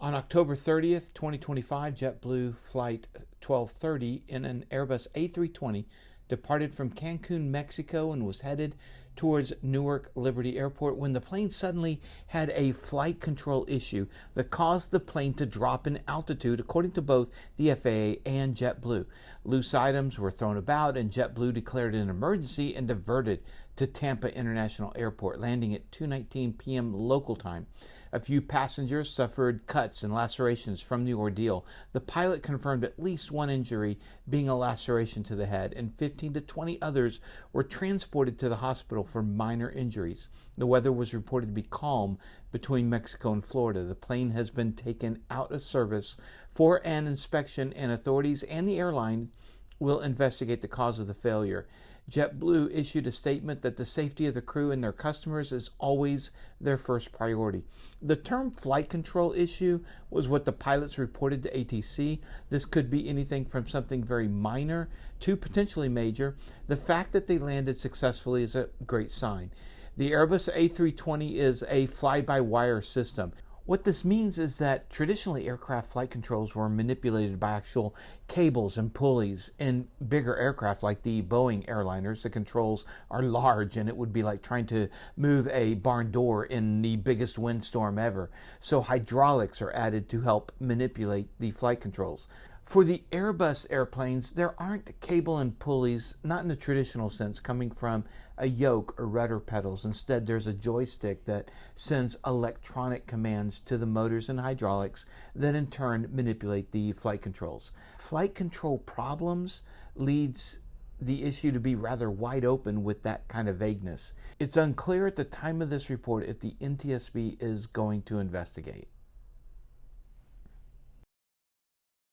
On October 30th, 2025, JetBlue Flight 1230 in an Airbus A320 departed from Cancun, Mexico, and was headed towards Newark Liberty Airport when the plane suddenly had a flight control issue that caused the plane to drop in altitude, according to both the FAA and JetBlue. Loose items were thrown about, and JetBlue declared an emergency and diverted to Tampa International Airport, landing at 2:19 p.m. local time. A few passengers suffered cuts and lacerations from the ordeal. The pilot confirmed at least one injury, being a laceration to the head, and 15 to 20 others were transported to the hospital for minor injuries. The weather was reported to be calm between Mexico and Florida. The plane has been taken out of service for an inspection, and authorities and the airline will investigate the cause of the failure. JetBlue issued a statement that the safety of the crew and their customers is always their first priority. The term flight control issue was what the pilots reported to ATC. This could be anything from something very minor to potentially major. The fact that they landed successfully is a great sign. The Airbus A320 is a fly-by-wire system. What this means is that traditionally aircraft flight controls were manipulated by actual cables and pulleys. In bigger aircraft like the Boeing airliners, the controls are large, and it would be like trying to move a barn door in the biggest windstorm ever. So hydraulics are added to help manipulate the flight controls. For the Airbus airplanes, there aren't cable and pulleys, not in the traditional sense, coming from a yoke or rudder pedals. Instead, there's a joystick that sends electronic commands to the motors and hydraulics that in turn manipulate the flight controls. Flight control problems leads the issue to be rather wide open with that kind of vagueness. It's unclear at the time of this report if the NTSB is going to investigate.